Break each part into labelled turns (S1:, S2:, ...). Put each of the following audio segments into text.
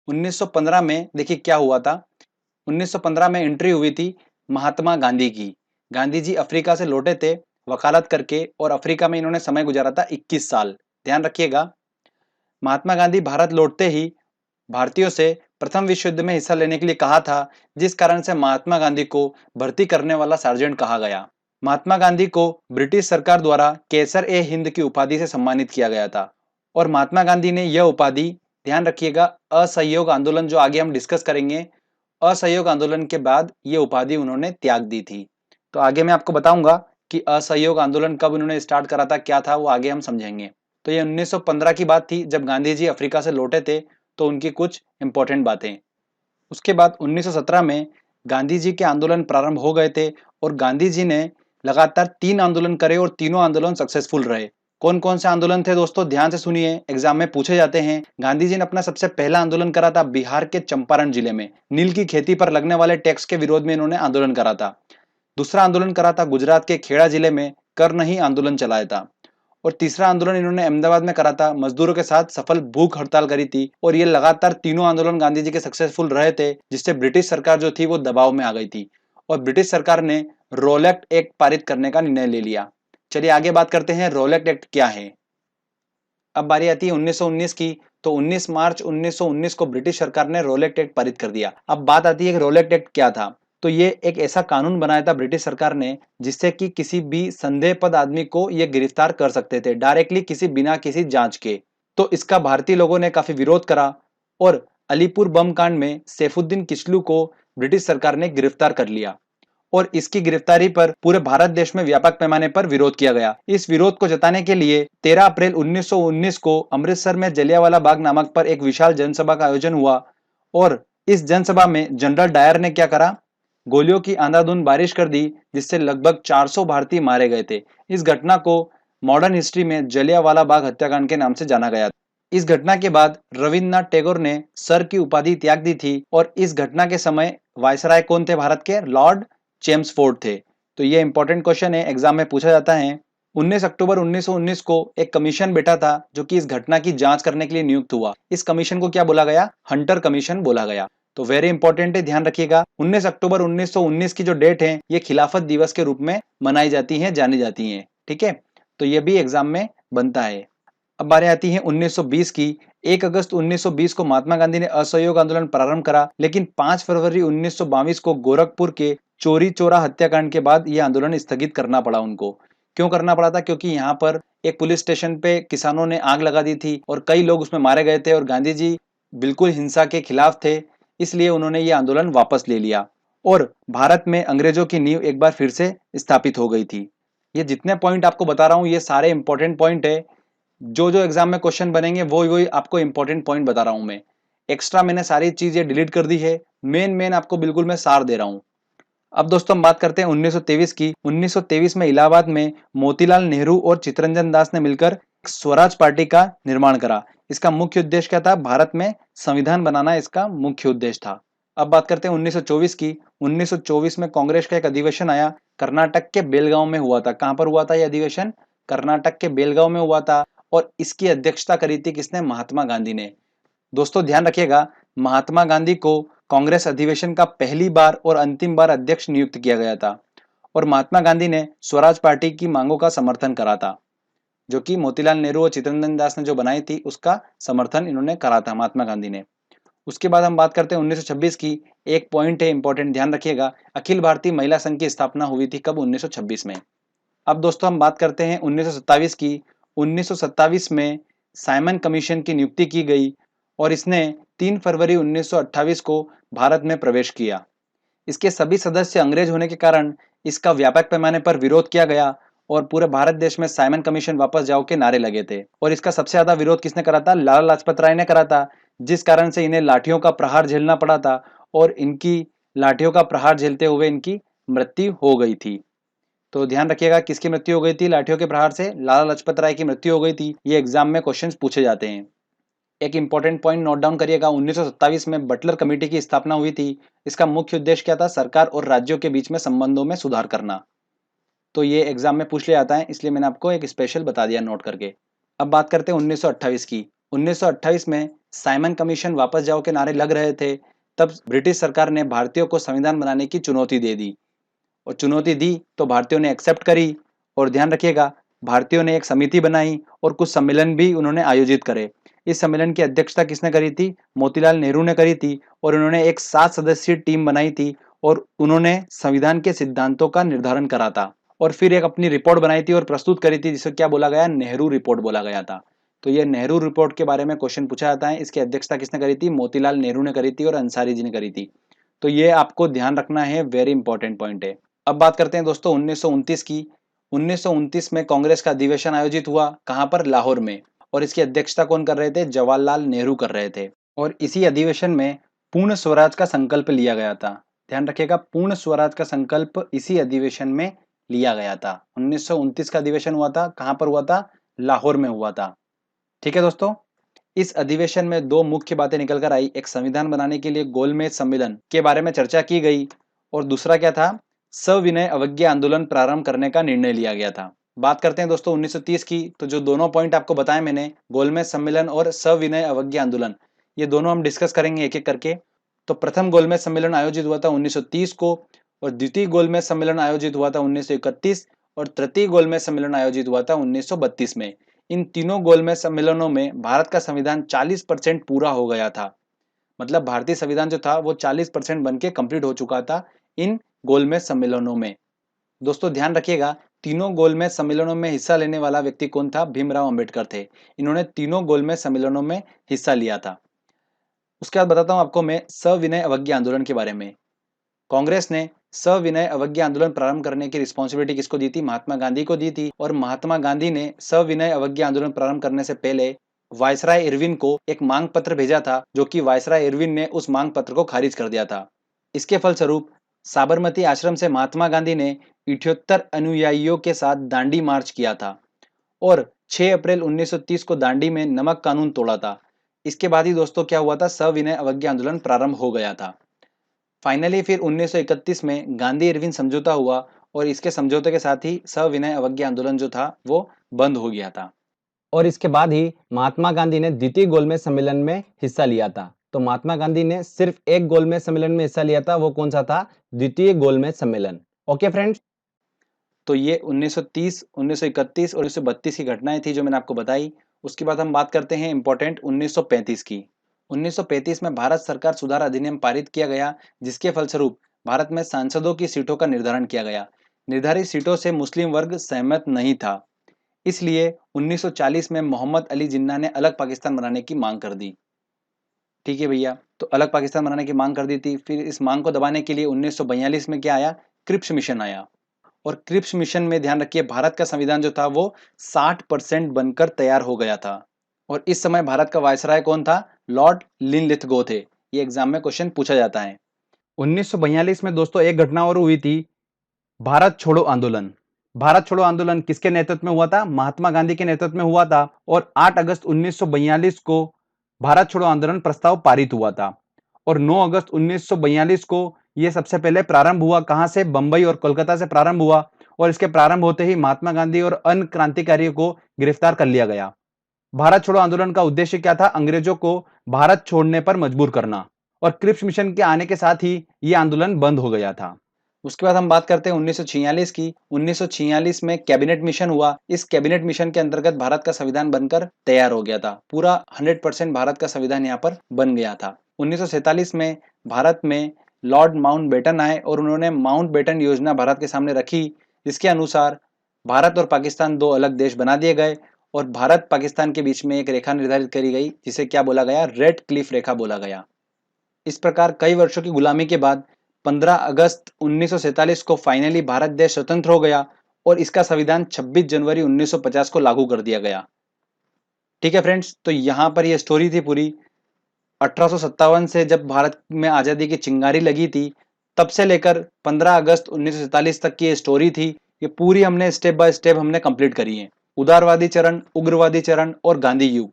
S1: 1915 में देखिए क्या हुआ था। 1915 में एंट्री हुई थी महात्मा गांधी की। गांधी जी अफ्रीका से लौटे थे वकालत करके, और अफ्रीका में इन्होंने समय गुजारा था 21 साल। ध्यान रखिएगा, महात्मा गांधी भारत लौटते ही भारतीयों से प्रथम विश्व युद्ध में हिस्सा लेने के लिए कहा था, जिस कारण से महात्मा गांधी को भर्ती करने वाला सार्जेंट कहा गया। महात्मा गांधी को ब्रिटिश सरकार द्वारा केसर ए हिंद की उपाधि से सम्मानित किया गया था, और महात्मा गांधी ने यह उपाधि, ध्यान रखिएगा, असहयोग आंदोलन जो आगे हम डिस्कस करेंगे, असहयोग आंदोलन के बाद ये उपाधि उन्होंने त्याग दी थी। तो आगे मैं आपको बताऊंगा कि असहयोग आंदोलन कब उन्होंने स्टार्ट करा था, क्या था, वो आगे हम समझेंगे। तो ये 1915 की बात थी जब गांधी जी अफ्रीका से लौटे थे, तो उनकी कुछ इंपॉर्टेंट बातें। उसके बाद 1917 में गांधी जी के आंदोलन प्रारंभ हो गए थे, और गांधी जी ने लगातार 3 आंदोलन करे और तीनों आंदोलन सक्सेसफुल रहे। कौन कौन से आंदोलन थे दोस्तों, ध्यान से सुनिए, एग्जाम में पूछे जाते हैं। गांधी जी ने अपना सबसे पहला आंदोलन करा था बिहार के चंपारण जिले में, नील की खेती पर लगने वाले टैक्स के विरोध में इन्होंने आंदोलन करा था। दूसरा आंदोलन करा था गुजरात के खेड़ा जिले में, कर नहीं आंदोलन चलाया था। और तीसरा आंदोलन इन्होंने अहमदाबाद में करा था, मजदूरों के साथ सफल भूख हड़ताल करी थी। और ये लगातार तीनों आंदोलन गांधी जी के सक्सेसफुल रहे थे, जिससे ब्रिटिश सरकार जो थी वो दबाव में आ गई थी, और ब्रिटिश सरकार ने रोलेक्ट एक्ट पारित करने का निर्णय ले लिया। चलिए आगे बात करते हैं, रोलेक्ट एक्ट क्या है। अब बारी आती है 1919 की। तो 19 मार्च 1919 को ब्रिटिश सरकार ने रोलेक्ट एक्ट पारित कर दिया। अब बात आती है कि रोलेक्ट एक्ट क्या था। तो ये एक ऐसा कानून बनाया था ब्रिटिश सरकार ने, जिससे कि किसी भी संदेहपद आदमी को ये गिरफ्तार कर सकते थे डायरेक्टली, किसी बिना किसी जांच के। तो इसका भारतीय लोगों ने काफी विरोध करा, और अलीपुर बम कांड में सैफुद्दीन किचलू को ब्रिटिश सरकार ने गिरफ्तार कर लिया, और इसकी गिरफ्तारी पर पूरे भारत देश में व्यापक पैमाने पर विरोध किया गया। इस विरोध को जताने के लिए 13 अप्रैल 1919 को अमृतसर में जलियांवाला बाग नामक पर एक विशाल जनसभा का आयोजन हुआ, और इस जनसभा में जनरल डायर ने क्या करा, गोलियों की अंधाधुंध बारिश कर दी, जिससे लगभग 400 भारतीय मारे गए थे। इस घटना को मॉडर्न हिस्ट्री में जलियांवाला बाग हत्याकांड के नाम से जाना गया। इस घटना के बाद रविन्द्रनाथ टैगोर ने सर की उपाधि त्याग दी थी, और इस घटना के समय वायसराय कौन थे भारत के, लॉर्ड चेम्सफोर्ड थे। तो ये इंपॉर्टेंट क्वेश्चन है, एग्जाम में पूछा जाता है। 19 अक्टूबर 1919 को एक कमीशन बैठा था जो कि इस घटना की जांच करने के लिए नियुक्त हुआ। इस कमीशन को क्या बोला गया, हंटर कमीशन बोला गया। तो वेरी इंपॉर्टेंट है, ध्यान रखिएगा। 19 अक्टूबर 1919 की जो डेट है ये खिलाफत दिवस के रूप में मनाई जाती है, जानी जाती है। ठीक है, तो ये भी एग्जाम में बनता है। अब बारी आती है 1920 की। 1 अगस्त 1920 को महात्मा गांधी ने असहयोग आंदोलन प्रारंभ करा, लेकिन 5 फरवरी 1922 को गोरखपुर के चोरी चोरा हत्याकांड के बाद यह आंदोलन स्थगित करना पड़ा उनको। क्यों करना पड़ा था, क्योंकि यहाँ पर एक पुलिस स्टेशन पे किसानों ने आग लगा दी थी, और कई लोग उसमें मारे गए थे, और गांधी जी बिल्कुल हिंसा के खिलाफ थे, इसलिए उन्होंने ये आंदोलन वापस ले लिया, और भारत में अंग्रेजों की नींव एक बार फिर से स्थापित हो गई थी। ये जितने पॉइंट आपको बता रहा हूँ ये सारे इंपॉर्टेंट पॉइंट है। जो जो एग्जाम में क्वेश्चन बनेंगे वो वही आपको इंपॉर्टेंट पॉइंट बता रहा हूं मैं। एक्स्ट्रा मैंने सारी चीजें डिलीट कर दी है, मेन मेन आपको बिल्कुल मैं सार दे रहा हूं। अब दोस्तों हम बात करते हैं 1923 की। 1923 में इलाहाबाद में मोतीलाल नेहरू और चित्तरंजन दास ने मिलकर स्वराज पार्टी का निर्माण करा। इसका मुख्य उद्देश्य क्या था, भारत में संविधान बनाना इसका मुख्य उद्देश्य था। अब बात करते हैं 1924 की। 1924 में कांग्रेस का एक अधिवेशन आया, कर्नाटक के बेलगांव में हुआ था। कहां पर हुआ था यह अधिवेशन, कर्नाटक के बेलगांव में हुआ था, और इसकी अध्यक्षता करी थी किसने, महात्मा गांधी ने। दोस्तों ध्यान रखिएगा, महात्मा गांधी को कांग्रेस अधिवेशन का पहली बार और अंतिम बार अध्यक्ष नियुक्त किया गया था, और महात्मा गांधी ने स्वराज पार्टी की मांगों का समर्थन करा था, जो कि मोतीलाल नेहरू और चित्तरंजन दास ने जो बनाई थी उसका समर्थन इन्होंने करा था महात्मा गांधी ने। उसके बाद हम बात करते हैं 1926 की। एक पॉइंट है इंपॉर्टेंट, ध्यान रखिएगा, अखिल भारतीय महिला संघ की स्थापना हुई थी कब, 1926 में। अब दोस्तों हम बात करते हैं 1927 की। 1927 में साइमन कमीशन की नियुक्ति की गई, और इसने 3 फरवरी 1928 को भारत में प्रवेश किया। इसके सभी सदस्य अंग्रेज होने के कारण इसका व्यापक पैमाने पर विरोध किया गया, और पूरे भारत देश में साइमन कमीशन वापस जाओ के नारे लगे थे। और इसका सबसे ज्यादा विरोध किसने करा था, लाला लाजपत राय ने करा था, जिस कारण से इन्हें लाठियों का प्रहार झेलना पड़ा था, और इनकी लाठियों का प्रहार झेलते हुए इनकी मृत्यु हो गई थी। तो ध्यान रखिएगा किसकी मृत्यु हो गई थी, लाठियों के प्रहार से लाला लाजपत राय की मृत्यु हो गई थी। ये एग्जाम में क्वेश्चंस पूछे जाते हैं। एक इंपॉर्टेंट पॉइंट नोट डाउन करिएगा, 1927 में बटलर कमेटी की स्थापना हुई थी। इसका मुख्य उद्देश्य क्या था, सरकार और राज्यों के बीच में संबंधों में सुधार करना। तो ये एग्जाम में पूछ लिया जाता है, इसलिए मैंने आपको एक स्पेशल बता दिया नोट करके। अब बात करते हैं 1928 की। 1928 में साइमन कमीशन वापस जाओ के नारे लग रहे थे, तब ब्रिटिश सरकार ने भारतीयों को संविधान बनाने की चुनौती दे दी, और चुनौती दी तो भारतीयों ने एक्सेप्ट करी। और ध्यान रखिएगा, भारतीयों ने एक समिति बनाई और कुछ सम्मेलन भी उन्होंने आयोजित करे। इस सम्मेलन की अध्यक्षता किसने करी थी? मोतीलाल नेहरू ने करी थी। और उन्होंने एक 7 सदस्यीय टीम बनाई थी और उन्होंने संविधान के सिद्धांतों का निर्धारण करा था, और फिर एक अपनी रिपोर्ट बनाई थी और प्रस्तुत करी थी, जिसे क्या बोला गया? नेहरू रिपोर्ट बोला गया था। तो ये नेहरू रिपोर्ट के बारे में क्वेश्चन पूछा जाता है। इसकी अध्यक्षता किसने करी थी? मोतीलाल नेहरू ने करी थी और अंसारी जी ने करी थी। तो ये आपको ध्यान रखना है, वेरी इंपॉर्टेंट पॉइंट है। अब बात करते हैं दोस्तों 1929 की। 1929 में कांग्रेस का अधिवेशन आयोजित हुआ, कहां पर? लाहौर में। और इसकी अध्यक्षता कौन कर रहे थे? जवाहरलाल नेहरू कर रहे थे। और इसी अधिवेशन में पूर्ण स्वराज का संकल्प लिया गया था। ध्यान रखिएगा, पूर्ण स्वराज का संकल्प इसी अधिवेशन में लिया गया था। 1929 का अधिवेशन हुआ था, कहां पर हुआ था? लाहौर में हुआ था। ठीक है दोस्तों, इस अधिवेशन में दो मुख्य बातें निकल कर आई। एक, संविधान बनाने के लिए गोलमेज सम्मेलन के बारे में चर्चा की गई, और दूसरा क्या था? सविनय अवज्ञा आंदोलन प्रारंभ करने का निर्णय लिया गया था। बात करते हैं दोस्तों 1930 की। तो जो दोनों पॉइंट आपको बताए मैंने, गोलमेज सम्मेलन और सविनय अवज्ञा आंदोलन, ये दोनों हम डिस्कस करेंगे एक एक करके। तो प्रथम गोलमेज सम्मेलन आयोजित हुआ था 1930 को, और द्वितीय गोलमेज सम्मेलन आयोजित हुआ था 1931, और तृतीय गोलमेज सम्मेलन आयोजित हुआ था 1932 में। इन तीनों गोलमेज सम्मेलनों में भारत का संविधान 40% पूरा हो गया था। मतलब भारतीय संविधान जो था वो 40% बन के कंप्लीट हो चुका था इन गोलमेज सम्मेलनों में। दोस्तों ध्यान रखिएगा, तीनों गोलमेज सम्मेलनों में हिस्सा लेने वाला व्यक्ति कौन था? भीमराव अंबेडकर थे। इन्होंने तीनों गोलमेज सम्मेलनों में हिस्सा लिया था। उसके बाद बताता हूं आपको मैं सविनय अवज्ञा आंदोलन के बारे में। कांग्रेस ने सविनय अवज्ञा आंदोलन प्रारंभ करने की रिस्पॉन्सिबिलिटी किसको दी थी? महात्मा गांधी को दी थी। और महात्मा गांधी ने सविनय अवज्ञा आंदोलन प्रारंभ करने से पहले वायसराय इरविन को एक मांग पत्र भेजा था, जो कि वायसराय इरविन ने उस मांग पत्र को खारिज कर दिया था। इसके फलस्वरूप साबरमती आश्रम से महात्मा गांधी ने 78 अनुयायियों के साथ दांडी मार्च किया था, और 6 अप्रैल 1930 को दांडी में नमक कानून तोड़ा था। इसके बाद ही दोस्तों क्या हुआ था? सविनय अवज्ञा आंदोलन प्रारंभ हो गया था। फाइनली फिर 1931 में गांधी इरविन समझौता हुआ, और इसके समझौते के साथ ही सविनय अवज्ञा आंदोलन जो था वो बंद हो गया था।
S2: और इसके बाद ही महात्मा गांधी ने द्वितीय गोलमेज सम्मेलन में हिस्सा लिया था। तो महात्मा गांधी ने सिर्फ एक गोलमेज सम्मेलन में हिस्सा लिया था, वो कौन सा था? द्वितीय गोलमेज सम्मेलन। ओके फ्रेंड्स,
S1: तो ये 1930, 1931 और 1932 की घटनाएं थी जो मैंने आपको बताई। उसके बाद हम बात करते हैं इंपॉर्टेंट 1935 की। 1935 में भारत सरकार सुधार अधिनियम पारित किया गया, जिसके फलस्वरूप भारत में सांसदों की सीटों का निर्धारण किया गया। निर्धारित सीटों से मुस्लिम वर्ग सहमत नहीं था, इसलिए 1940 में मोहम्मद अली जिन्ना ने अलग पाकिस्तान बनाने की मांग कर दी। ठीक है भैया, तो अलग पाकिस्तान बनाने की मांग कर दी थी। फिर इस मांग को दबाने के लिए 1942 में क्या आया? क्रिप्स मिशन आया। और क्रिप्स मिशन में ध्यान रखिए, भारत का संविधान जो था वो 60% बनकर तैयार हो गया था। और इस समय भारत का वायसराय कौन था? लॉर्ड लिनलिथगो थे। ये एग्जाम में क्वेश्चन पूछा जाता है। 1942 में दोस्तों एक घटना और हुई थी, भारत छोड़ो आंदोलन। भारत छोड़ो आंदोलन किसके नेतृत्व में हुआ था? महात्मा गांधी के नेतृत्व में हुआ था। और 8 अगस्त 1942 को भारत छोड़ो आंदोलन प्रस्ताव पारित हुआ था। और 9 अगस्त 1942 को यह सबसे पहले प्रारंभ हुआ। कहां से? बंबई और कोलकाता से प्रारंभ हुआ। और इसके प्रारंभ होते ही महात्मा गांधी और अन्य क्रांतिकारियों को गिरफ्तार कर लिया गया। भारत छोड़ो आंदोलन का उद्देश्य क्या था? अंग्रेजों को भारत छोड़ने पर मजबूर करना। और क्रिप्स मिशन के आने के साथ ही यह आंदोलन बंद हो गया था। उसके बाद हम बात करते हैं 1946 की। 1946 में कैबिनेट मिशन हुआ। इस कैबिनेट मिशन के अंतर्गत भारत का संविधान बनकर तैयार हो गया था। पूरा 100% भारत का संविधान यहाँ पर बन गया था। 1947 में भारत में लॉर्ड माउंटबेटन आए और उन्होंने माउंटबेटन योजना भारत के सामने रखी, जिसके अनुसार भारत और पाकिस्तान दो अलग देश बना दिए गए, और भारत पाकिस्तान के बीच में एक रेखा निर्धारित करी गई, जिसे क्या बोला गया? रेड क्लिफ रेखा बोला गया। इस प्रकार कई वर्षों की गुलामी के बाद 15 अगस्त 1947 को फाइनली भारत देश स्वतंत्र हो गया, और इसका संविधान 26 जनवरी 1950 को लागू कर दिया गया। ठीक है फ्रेंड्स, तो यहां पर यह स्टोरी थी पूरी। 1857 से जब भारत में आजादी की चिंगारी लगी थी, तब से लेकर 15 अगस्त 1947 तक की ये स्टोरी थी। ये पूरी हमने स्टेप बाय स्टेप हमने कंप्लीट करी है। उदारवादी चरण, उग्रवादी चरण और गांधी युग,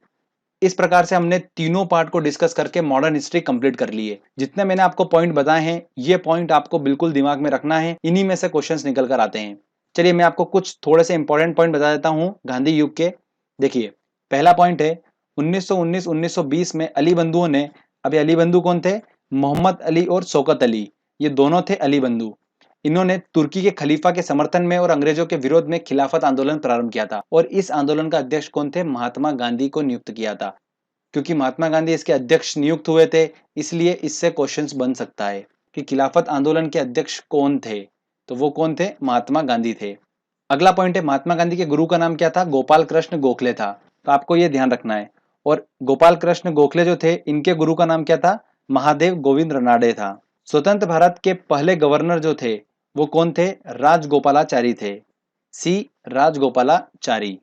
S1: इस प्रकार से हमने तीनों पार्ट को डिस्कस करके मॉडर्न हिस्ट्री कंप्लीट कर ली है। जितने मैंने आपको पॉइंट बताए हैं, ये पॉइंट आपको बिल्कुल दिमाग में रखना है। इन्हीं में से क्वेश्चंस निकल कर आते हैं। चलिए मैं आपको कुछ थोड़े से इंपॉर्टेंट पॉइंट बता देता हूं गांधी युग के। देखिए, पहला पॉइंट है 1919-1920 में अली बंधुओं ने, अब ये अली बंधु कौन थे? मोहम्मद अली और शौकत अली, ये दोनों थे अली बंधु। इन्होंने तुर्की के खलीफा के समर्थन में और अंग्रेजों के विरोध में खिलाफत आंदोलन प्रारंभ किया था और इस आंदोलन का अध्यक्ष कौन थे? महात्मा गांधी को नियुक्त किया था। क्योंकि महात्मा गांधी इसके अध्यक्ष नियुक्त हुए थे, इसलिए इससे क्वेश्चंस बन सकता है कि खिलाफत आंदोलन के अध्यक्ष कौन थे? तो वो कौन थे? महात्मा गांधी थे। अगला पॉइंट है, महात्मा गांधी के गुरु का नाम क्या था? गोपाल कृष्ण गोखले था। तो आपको ये ध्यान रखना है। और गोपाल कृष्ण गोखले जो थे, इनके गुरु का नाम क्या था? महादेव गोविंद रनाडे था। स्वतंत्र भारत के पहले गवर्नर जो थे वो कौन थे? राजगोपालाचारी थे। सी, राजगोपालाचारी।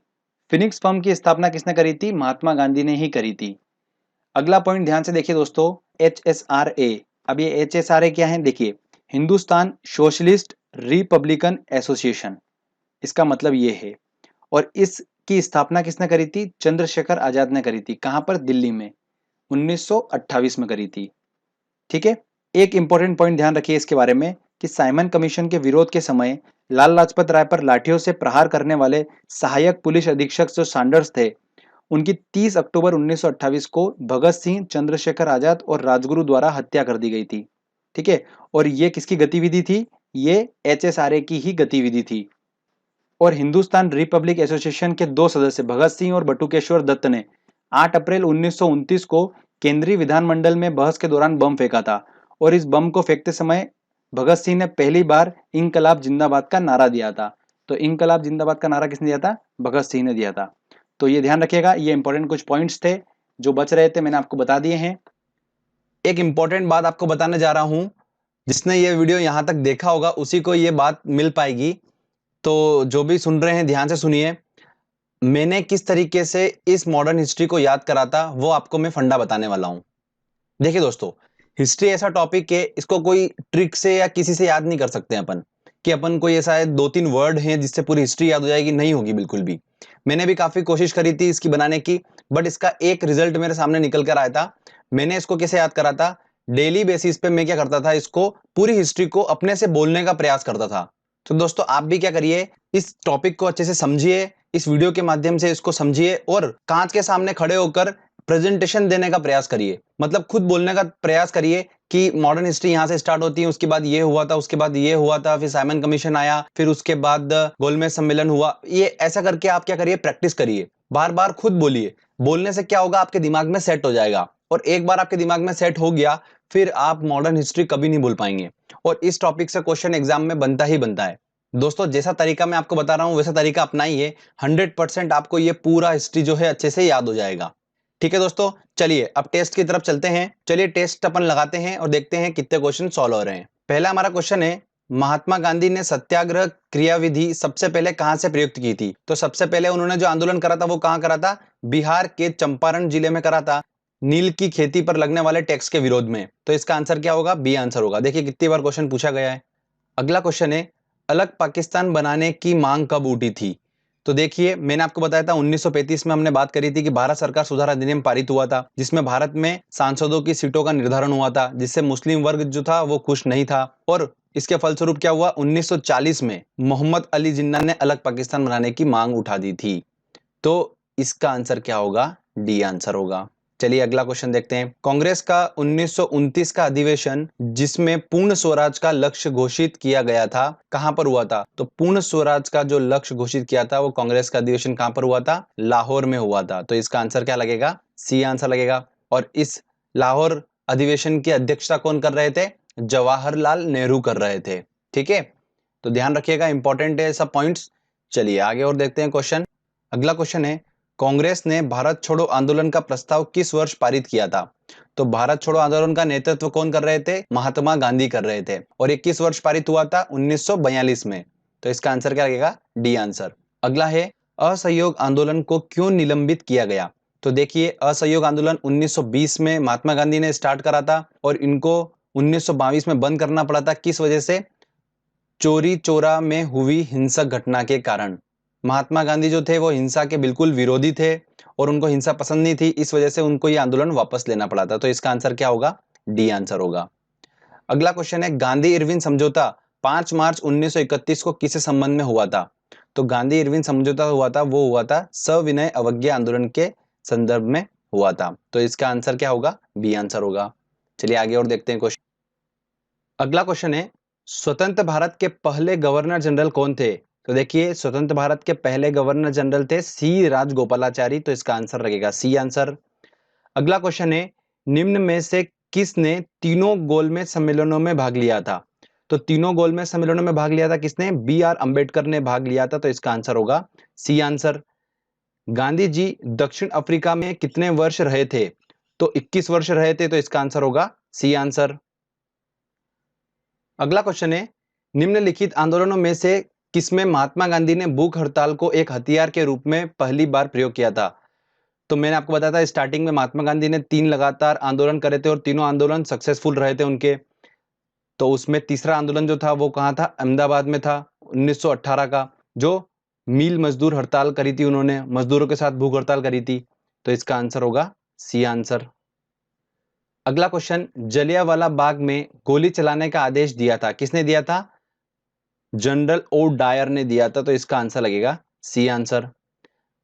S1: फिनिक्स फर्म की स्थापना किसने करी थी? महात्मा गांधी ने ही करी थी। अगला पॉइंट ध्यान से देखिए दोस्तों, HSRA। अब ये HSRA क्या है? देखिए, हिंदुस्तान सोशलिस्ट रिपब्लिकन एसोसिएशन, इसका मतलब ये है। और इसकी स्थापना किसने करी थी? चंद्रशेखर आजाद ने करी थी। कहां पर? दिल्ली में 1928 में करी थी। ठीक है। एक इंपॉर्टेंट पॉइंट ध्यान रखिए इसके बारे में कि साइमन कमीशन के विरोध के समय लाल लाजपत राय पर लाठियों से प्रहार करने वाले सहायक पुलिस अधीक्षक जो सैंडर्स थे, उनकी 30 अक्टूबर 1928 को भगत सिंह, चंद्रशेखर आजाद और राजगुरु द्वारा हत्या कर दी गई थी। ठीक है। और ये किसकी गतिविधि थी? ये HSRA की ही गतिविधि थी। और हिंदुस्तान रिपब्लिक एसोसिएशन के दो सदस्य भगत सिंह और बटुकेश्वर दत्त ने 8 अप्रैल 1929 को केंद्रीय विधानमंडल में बहस के दौरान बम फेंका था। और इस बम को फेंकते समय भगत सिंह ने पहली बार इंकलाब जिंदाबाद का नारा दिया था। तो इंकलाब जिंदाबाद का नारा किसने दिया था? भगत सिंह ने दिया था। तो ये ध्यान रखिएगा, ये इंपॉर्टेंट कुछ पॉइंट्स थे जो बच रहे थे, मैंने आपको बता दिए हैं।
S2: एक इंपॉर्टेंट बात आपको बताने जा रहा हूं, जिसने ये वीडियो यहां तक देखा होगा उसी को ये बात मिल पाएगी। तो जो भी सुन रहे हैं ध्यान से सुनिए। मैंने किस तरीके से इस मॉडर्न हिस्ट्री को याद करा था वो आपको मैं फंडा बताने वाला हूं। देखिए दोस्तों, हिस्ट्री ऐसा टॉपिक है, इसको कोई ट्रिक से या किसी से याद नहीं कर सकते अपन कि अपन कोई ऐसा 2-3 वर्ड हैं जिससे पूरी हिस्ट्री याद हो जाएगी, नहीं होगी बिल्कुल भी। मैंने भी काफी कोशिश करी थी इसकी बनाने की, बट इसका एक रिजल्ट मेरे सामने निकल कर आया था। मैंने इसको कैसे याद करा था? डेली बेसिस पे मैं क्या करता था, इसको पूरी हिस्ट्री को अपने से बोलने का प्रयास करता था। तो दोस्तों आप भी क्या करिए, इस टॉपिक को अच्छे से समझिए, इस वीडियो के माध्यम से इसको समझिए और कांच के सामने खड़े होकर प्रेजेंटेशन देने का प्रयास करिए। मतलब खुद बोलने का प्रयास करिए कि मॉडर्न हिस्ट्री यहाँ से स्टार्ट होती है, उसके बाद ये हुआ था, उसके बाद ये हुआ था, फिर साइमन कमीशन आया, फिर उसके बाद गोलमेज सम्मेलन हुआ। ये ऐसा करके आप क्या करिए, प्रैक्टिस करिए, बार बार खुद बोलिए। बोलने से क्या होगा, आपके दिमाग में सेट हो जाएगा। और एक बार आपके दिमाग में सेट हो गया, फिर आप मॉडर्न हिस्ट्री कभी नहीं भूल पाएंगे। और इस टॉपिक से क्वेश्चन एग्जाम में बनता ही बनता है। दोस्तों जैसा तरीका मैं आपको बता रहा हूं वैसा तरीका अपनाइए, 100% आपको ये पूरा हिस्ट्री जो है अच्छे से याद हो जाएगा। ठीक है दोस्तों, चलिए अब टेस्ट की तरफ चलते हैं। चलिए टेस्ट अपन लगाते हैं और देखते हैं कितने क्वेश्चन सॉल्व हो रहे हैं। पहला हमारा क्वेश्चन है, महात्मा गांधी ने सत्याग्रह क्रियाविधि सबसे पहले कहां से प्रयुक्त की थी? तो सबसे पहले उन्होंने जो आंदोलन करा था वो कहां करा था? बिहार के चंपारण जिले में करा था, नील की खेती पर लगने वाले टैक्स के विरोध में। तो इसका आंसर क्या होगा? बी आंसर होगा। देखिए कितनी बार क्वेश्चन पूछा गया है। अगला क्वेश्चन है, अलग पाकिस्तान बनाने की मांग कब उठी थी? तो देखिए मैंने आपको बताया था 1935 में हमने बात करी थी कि भारत सरकार सुधार अधिनियम पारित हुआ था, जिसमें भारत में सांसदों की सीटों का निर्धारण हुआ था, जिससे मुस्लिम वर्ग जो था वो खुश नहीं था। और इसके फलस्वरूप क्या हुआ, 1940 में मोहम्मद अली जिन्ना ने अलग पाकिस्तान बनाने की मांग उठा दी थी। तो इसका आंसर क्या होगा? डी आंसर होगा। चलिए अगला क्वेश्चन देखते हैं। कांग्रेस का 1929 का अधिवेशन जिसमें पूर्ण स्वराज का लक्ष्य घोषित किया गया था, कहां पर हुआ था? तो पूर्ण स्वराज का जो लक्ष्य घोषित किया था वो कांग्रेस का अधिवेशन कहां पर हुआ था? लाहौर में हुआ था। तो इसका आंसर क्या लगेगा? सी आंसर लगेगा। और इस लाहौर अधिवेशन की अध्यक्षता कौन कर रहे थे? जवाहरलाल नेहरू कर रहे थे। ठीक है, तो ध्यान रखिएगा, इंपॉर्टेंट है सब पॉइंट्स। चलिए आगे और देखते हैं क्वेश्चन। अगला क्वेश्चन है, कांग्रेस ने भारत छोड़ो आंदोलन का प्रस्ताव किस वर्ष पारित किया था? तो भारत छोड़ो आंदोलन का नेतृत्व कौन कर रहे थे? महात्मा गांधी कर रहे थे। और ये किस वर्ष पारित हुआ था? 1942 में। तो इसका आंसर क्या लगेगा? D answer. अगला है, असहयोग आंदोलन को क्यों निलंबित किया गया? तो देखिए असहयोग आंदोलन 1920 में महात्मा गांधी ने स्टार्ट करा था और इनको 1922 में बंद करना पड़ा था। किस वजह से? चोरी चोरा में हुई हिंसक घटना के कारण। महात्मा गांधी जो थे वो हिंसा के बिल्कुल विरोधी थे और उनको हिंसा पसंद नहीं थी, इस वजह से उनको ये आंदोलन वापस लेना पड़ा था। तो इसका आंसर क्या होगा? डी आंसर होगा। अगला क्वेश्चन है, गांधी इरविन समझौता 5 मार्च 1931 को किस संबंध में हुआ था? तो गांधी इरविन समझौता हुआ था वो हुआ था सविनय अवज्ञा आंदोलन के संदर्भ में हुआ था। तो इसका आंसर क्या होगा? बी आंसर होगा। चलिए आगे और देखते हैं क्वेश्चन। अगला क्वेश्चन है, स्वतंत्र भारत के पहले गवर्नर जनरल कौन थे? तो देखिए, स्वतंत्र भारत के पहले गवर्नर जनरल थे सी राजगोपालाचारी। तो इसका आंसर लगेगा सी आंसर। अगला क्वेश्चन है, निम्न में से किसने तीनों गोलमेज सम्मेलनों में भाग लिया था? तो तीनों गोलमेज सम्मेलनों में भाग लिया था किसने? बी आर अंबेडकर ने भाग लिया था। तो इसका आंसर होगा सी आंसर। गांधी जी दक्षिण अफ्रीका में कितने वर्ष रहे थे? तो 21 वर्ष रहे थे। तो इसका आंसर होगा सी आंसर। अगला क्वेश्चन है, निम्नलिखित आंदोलनों में से किसमें महात्मा गांधी ने भूख हड़ताल को एक हथियार के रूप में पहली बार प्रयोग किया था? तो मैंने आपको बताया था स्टार्टिंग में महात्मा गांधी ने 3 लगातार आंदोलन करे थे और तीनों आंदोलन सक्सेसफुल रहे थे उनके। तो उसमें तीसरा आंदोलन जो था वो कहाँ था? अहमदाबाद में था 1918 का, जो मील मजदूर हड़ताल करी थी, उन्होंने मजदूरों के साथ भूख हड़ताल करी थी। तो इसका आंसर होगा सी आंसर। अगला क्वेश्चन, जलियांवाला बाग में गोली चलाने का आदेश दिया था किसने दिया था? जनरल ओ डायर ने दिया था। तो इसका आंसर लगेगा सी आंसर।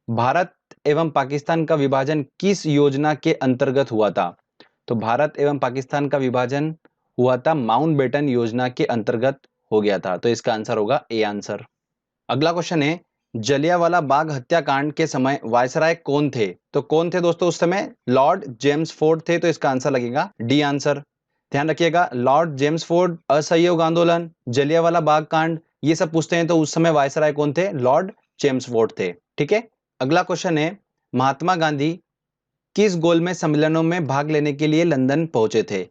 S2: भारत एवं पाकिस्तान का विभाजन किस योजना के अंतर्गत हुआ था? तो भारत एवं पाकिस्तान का विभाजन हुआ था माउंटबेटन योजना के अंतर्गत हो गया था। तो इसका आंसर होगा ए आंसर। अगला क्वेश्चन है, जलियांवाला बाग हत्याकांड के समय वायसराय कौन थे? तो कौन थे दोस्तों उस समय? लॉर्ड जेम्स फोर्ड थे। तो इसका आंसर लगेगा डी आंसर। ध्यान रखिएगा, लॉर्ड जेम्स फोर्ड, असहयोग आंदोलन, जलियांवाला बाग कांड, ये सब पूछते हैं तो उस समय वायसराय कौन थे? लॉर्ड जेम्स फोर्ड थे। ठीक है। अगला क्वेश्चन है, महात्मा गांधी किस गोलमेज सम्मेलनों में भाग लेने के लिए लंदन पहुंचे थे?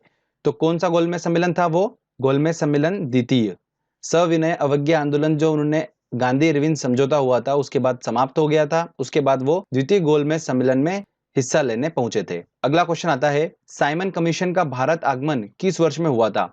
S2: तो कौन सा गोलमेज सम्मेलन था वो? गोलमेज सम्मेलन द्वितीय। सविनय अवज्ञा आंदोलन जो उन्होंने गांधी इरविन समझौता हुआ था उसके बाद समाप्त हो गया था, उसके बाद वो द्वितीय गोलमेज सम्मेलन में हिस्सा लेने पहुंचे थे। अगला क्वेश्चन आता है, साइमन कमीशन का भारत आगमन किस वर्ष में हुआ था?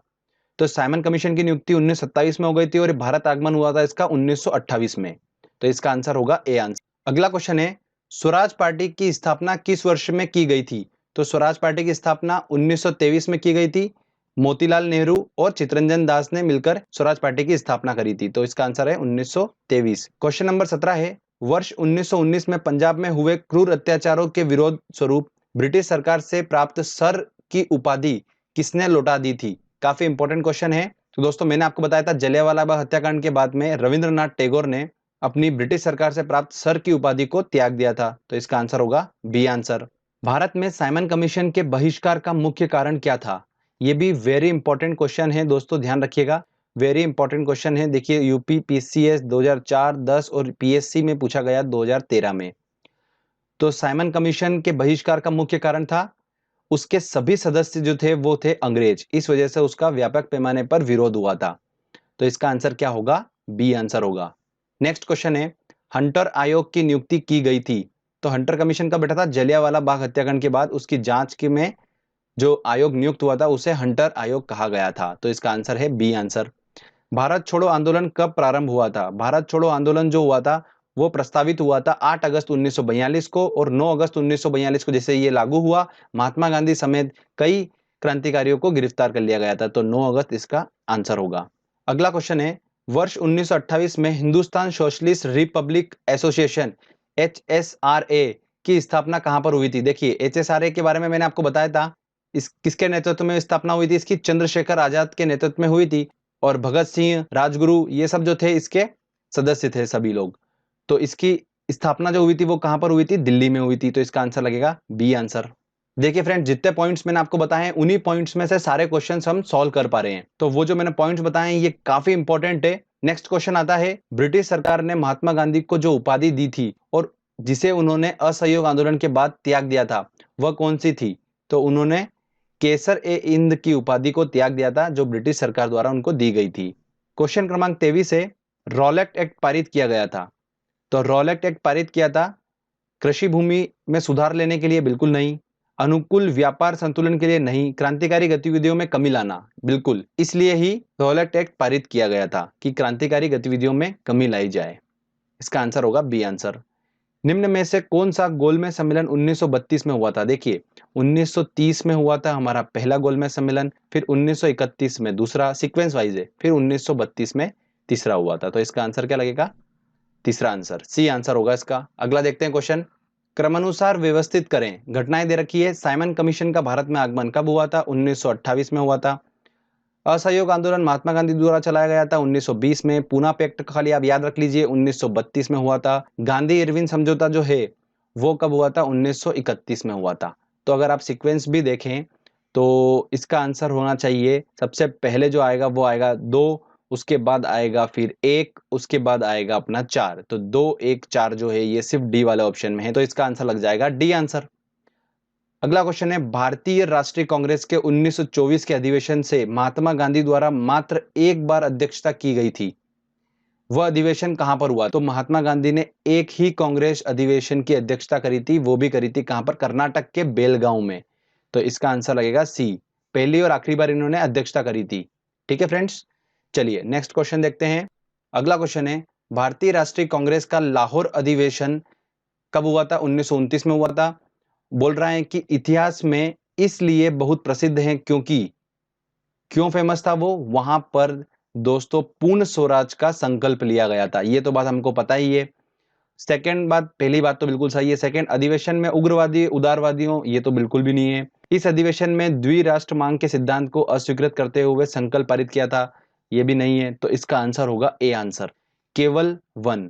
S2: तो साइमन कमीशन की नियुक्ति 1927 में हो गई थी और भारत आगमन हुआ था इसका 1928 में। तो इसका आंसर होगा ए आंसर। अगला क्वेश्चन है, स्वराज पार्टी की स्थापना किस वर्ष में की गई थी? तो स्वराज पार्टी की स्थापना 1923 में की गई थी। मोतीलाल नेहरू और चित्तरंजन दास ने मिलकर स्वराज पार्टी की स्थापना करी थी। तो इसका आंसर है 1923। क्वेश्चन नंबर 17 है, वर्ष 1919 में पंजाब में हुए क्रूर अत्याचारों के विरोध स्वरूप ब्रिटिश सरकार से प्राप्त सर की उपाधि किसने लौटा दी थी? काफी इंपॉर्टेंट क्वेश्चन है। तो दोस्तों मैंने आपको बताया था जलियांवाला बाग हत्याकांड के बाद में रविंद्रनाथ टैगोर ने अपनी ब्रिटिश सरकार से प्राप्त सर की उपाधि को त्याग दिया था। तो इसका आंसर होगा बी आंसर। भारत में साइमन कमीशन के बहिष्कार का मुख्य कारण क्या था? ये भी वेरी इंपॉर्टेंट क्वेश्चन है दोस्तों, ध्यान रखिएगा, वेरी इंपॉर्टेंट क्वेश्चन है। देखिए यूपी पीसीएस 2004, 10 और पीएससी में पूछा गया 2013 में। तो साइमन कमीशन के बहिष्कार का मुख्य कारण था उसके सभी सदस्य जो थे वो थे अंग्रेज, इस वजह से उसका व्यापक पैमाने पर विरोध हुआ था। तो इसका आंसर क्या होगा? बी आंसर होगा। नेक्स्ट क्वेश्चन है, हंटर आयोग की नियुक्ति की गई थी। तो हंटर कमीशन का बैठा था जलियांवाला बाग हत्याकांड के बाद उसकी जांच के में जो आयोग नियुक्त हुआ था उसे हंटर आयोग कहा गया था। तो इसका आंसर है बी आंसर। भारत छोड़ो आंदोलन कब प्रारंभ हुआ था? भारत छोड़ो आंदोलन जो हुआ था वो प्रस्तावित हुआ था 8 अगस्त 1942 को और 9 अगस्त 1942 को जैसे ये लागू हुआ, महात्मा गांधी समेत कई क्रांतिकारियों को गिरफ्तार कर लिया गया था। तो 9 अगस्त इसका आंसर होगा। अगला क्वेश्चन है, वर्ष 1928 में Hindustan socialist Republic association HSRA की स्थापना कहां पर हुई थी? देखिए HSRA के बारे में मैंने आपको बताया था, इस किसके नेतृत्व में स्थापना हुई थी इसकी? चंद्रशेखर आजाद के नेतृत्व में हुई थी और भगत सिंह, राजगुरु ये सब जो थे इसके सदस्य थे सभी लोग। तो इसकी स्थापना जो हुई थी वो कहां पर हुई थी? दिल्ली में हुई थी। तो इसका आंसर लगेगा बी आंसर। देखिए फ्रेंड, जितने पॉइंट्स मैंने आपको बताए हैं उन्हीं पॉइंट्स में से सारे क्वेश्चंस हम सॉल्व कर पा रहे हैं। तो वो जो मैंने पॉइंट्स बताए हैं ये काफी इंपॉर्टेंट है। नेक्स्ट क्वेश्चन आता है, ब्रिटिश सरकार ने महात्मा गांधी को जो उपाधि दी थी और जिसे उन्होंने असहयोग आंदोलन के बाद त्याग दिया था वह कौन सी थी? तो उन्होंने केसर ए इंद की उपाधि को त्याग दिया था जो ब्रिटिश सरकार द्वारा उनको दी गई थी। क्वेश्चन क्रमांक 23 है, रॉलेट एक्ट पारित किया गया था। तो रॉलेट एक्ट पारित किया था कृषि भूमि में सुधार लेने के लिए? बिल्कुल नहीं। अनुकूल व्यापार संतुलन के लिए? नहीं। क्रांतिकारी गतिविधियों में कमी लाना? बिल्कुल। इसलिए ही रॉलेट एक्ट पारित किया गया था कि क्रांतिकारी गतिविधियों में कमी लाई जाए। इसका आंसर होगा बी आंसर। निम्न में से कौन सा गोलमेज सम्मेलन 1932 में हुआ था? देखिए 1930 में हुआ था हमारा पहला गोलमेज सम्मेलन, फिर 1931 में दूसरा, सीक्वेंस वाइज है, फिर 1932 में तीसरा हुआ था। तो इसका आंसर क्या लगेगा? तीसरा आंसर, सी आंसर होगा इसका। अगला देखते हैं क्वेश्चन, क्रमानुसार व्यवस्थित करें। घटनाएं दे रखी है। साइमन कमीशन का भारत में आगमन कब हुआ था? 1928 में हुआ था। असहयोग आंदोलन महात्मा गांधी द्वारा चलाया गया था 1920 में। पूना पैक्ट खाली आप याद रख लीजिए 1932 में हुआ था। गांधी इरविन समझौता जो है वो कब हुआ था? 1931 में हुआ था। तो अगर आप सीक्वेंस भी देखें तो इसका आंसर होना चाहिए, सबसे पहले जो आएगा वो आएगा 2, उसके बाद आएगा फिर 1, उसके बाद आएगा अपना 4। तो 2, 1, 4 जो है ये सिर्फ डी वाले ऑप्शन में है, तो इसका आंसर लग जाएगा डी आंसर। अगला क्वेश्चन है, भारतीय राष्ट्रीय कांग्रेस के 1924 के अधिवेशन से महात्मा गांधी द्वारा मात्र एक बार अध्यक्षता की गई थी, वह अधिवेशन कहां पर हुआ? तो महात्मा गांधी ने एक ही कांग्रेस अधिवेशन की अध्यक्षता करी थी, वो भी करी थी कहां पर? कर्नाटक के बेलगांव में। तो इसका आंसर लगेगा सी, पहली और आखिरी बार इन्होंने अध्यक्षता करी थी। ठीक है फ्रेंड्स, चलिए नेक्स्ट क्वेश्चन देखते हैं। अगला क्वेश्चन है, भारतीय राष्ट्रीय कांग्रेस का लाहौर अधिवेशन कब हुआ था? 1929 में हुआ था। बोल रहा है कि इतिहास में इसलिए बहुत प्रसिद्ध है क्योंकि, क्यों फेमस था वो? वहां पर दोस्तों पूर्ण स्वराज का संकल्प लिया गया था, ये तो बात हमको पता ही है। सेकंड बात, पहली बात तो बिल्कुल सही है। सेकंड, अधिवेशन में उग्रवादी उदारवादियों, ये तो बिल्कुल भी नहीं है। इस अधिवेशन में द्विराष्ट्र मांग के सिद्धांत को अस्वीकृत करते हुए संकल्प पारित किया था, ये भी नहीं है। तो इसका आंसर होगा ए आंसर, केवल 1।